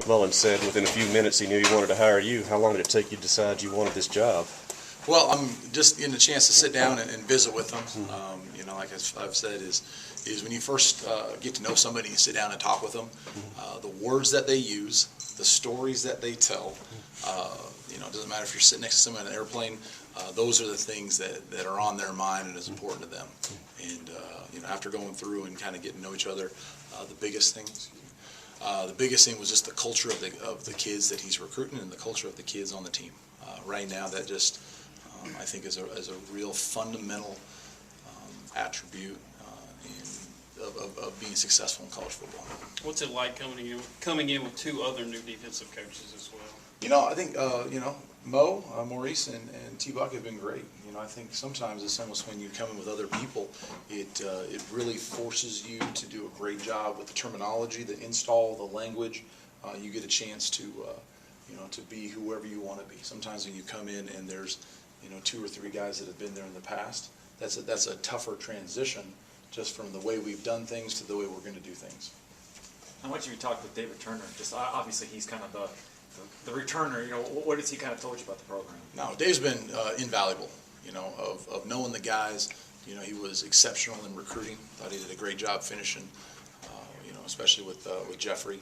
Mullen said within a few minutes he knew he wanted to hire you. How long did it take you to decide you wanted this job? Well, I'm just getting a chance to sit down and visit with them. Like I've said, is when you first get to know somebody, you sit down and talk with them. The words that they use, the stories that they tell. It doesn't matter if you're sitting next to someone in an airplane. Those are the things that are on their mind and is important to them. And after going through and kind of getting to know each other, the biggest thing was just the culture of the kids that he's recruiting and the culture of the kids on the team. Right now, that just I think is a real fundamental attribute of being successful in college football. What's it like coming in with two other new defensive coaches as well? I think Maurice and T-Buck have been great. I think sometimes it's almost when you come in with other people, it really forces you to do a great job with the terminology, the install, the language. You get a chance to be whoever you want to be. Sometimes when you come in and there's two or three guys that have been there in the past, that's a tougher transition just from the way we've done things to the way we're going to do things. How much have you talked with David Turner? Just obviously he's kind of the returner. What has he kind of told you about the program? No, Dave's been invaluable. Of knowing the guys. He was exceptional in recruiting. Thought he did a great job finishing. Especially with Jeffrey.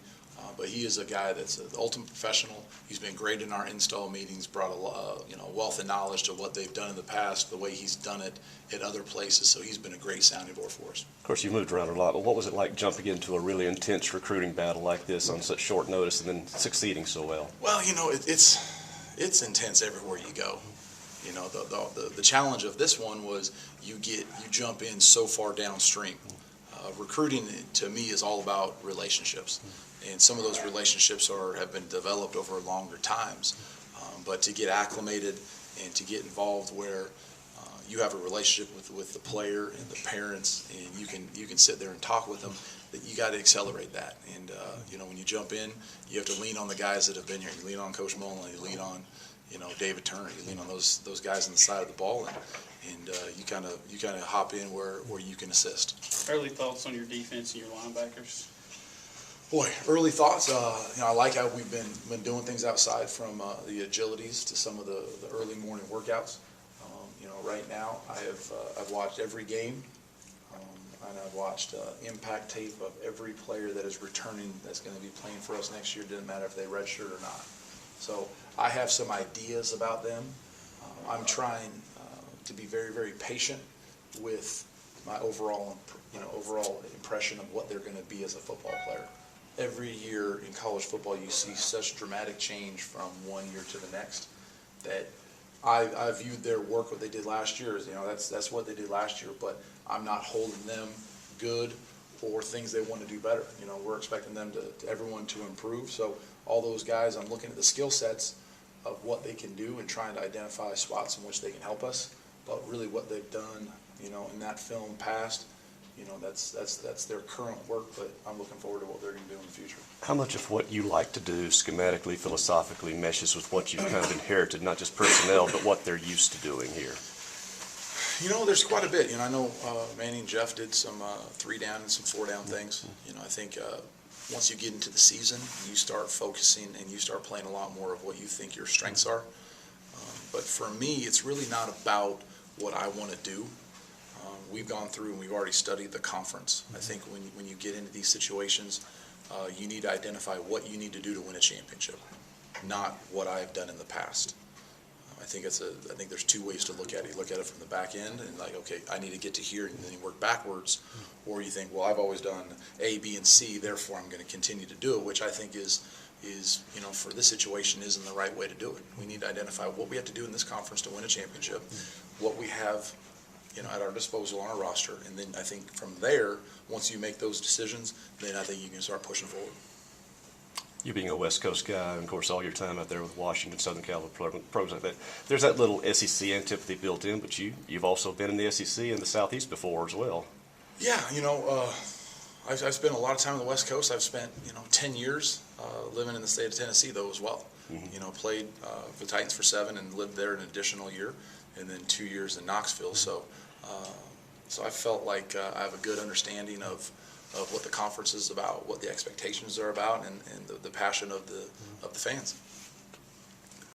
But he is a guy that's the ultimate professional. He's been great in our install meetings. Brought a wealth of knowledge to what they've done in the past, the way he's done it at other places. So he's been a great sounding board for us. Of course, you moved around a lot, but what was it like jumping into a really intense recruiting battle like this on such short notice and then succeeding so well? Well, it's intense everywhere you go. The challenge of this one was you jump in so far downstream. Recruiting to me is all about relationships, and some of those relationships have been developed over longer times. But to get acclimated and to get involved where you have a relationship with the player and the parents, and you can sit there and talk with them, that you got to accelerate that. And when you jump in, you have to lean on the guys that have been here. You lean on Coach Mullen. You lean on David Turner. You lean on those guys on the side of the ball, and you kind of hop in where you can assist. Early thoughts on your defense and your linebackers? Boy, early thoughts. I like how we've been doing things outside, from the agilities to some of the early morning workouts. Right now I've watched every game, and I've watched impact tape of every player that is returning that's going to be playing for us next year. Doesn't matter if they redshirt or not. So I have some ideas about them. I'm trying to be very, very patient with my overall impression of what they're going to be as a football player. Every year in college football, you see such dramatic change from one year to the next that I viewed their work, what they did last year, as that's what they did last year. But I'm not holding them good or things they want to do better. We're expecting them to everyone to improve. So all those guys, I'm looking at the skill sets of what they can do and trying to identify spots in which they can help us. But really, what they've done, in that film past, that's their current work. But I'm looking forward to what they're going to do in the future. How much of what you like to do schematically, philosophically, meshes with what you've kind of inherited, not just personnel, but what they're used to doing here? There's quite a bit. I know Manny and Jeff did some 3-down and some 4-down things. I think once you get into the season, you start focusing and you start playing a lot more of what you think your strengths are. But for me, it's really not about what I want to do. We've gone through and we've already studied the conference. I think when you get into these situations, you need to identify what you need to do to win a championship, not what I've done in the past. I think there's two ways to look at it. You look at it from the back end and okay, I need to get to here, and then you work backwards. Or you think, well, I've always done A, B, and C, therefore I'm going to continue to do it, which I think is for this situation isn't the right way to do it. We need to identify what we have to do in this conference to win a championship, what we have at our disposal on our roster, and then I think from there, once you make those decisions, then I think you can start pushing forward. You being a West Coast guy, and of course all your time out there with Washington, Southern California, pros like that, there's that little SEC antipathy built in, but you've also been in the SEC and the Southeast before as well. Yeah, I've spent a lot of time on the West Coast. I've spent 10 years living in the state of Tennessee though as well. Played for the Titans for 7 and lived there an additional year, and then 2 years in Knoxville. So I felt like I have a good understanding of of what the conference is about, what the expectations are about, and the passion of the fans.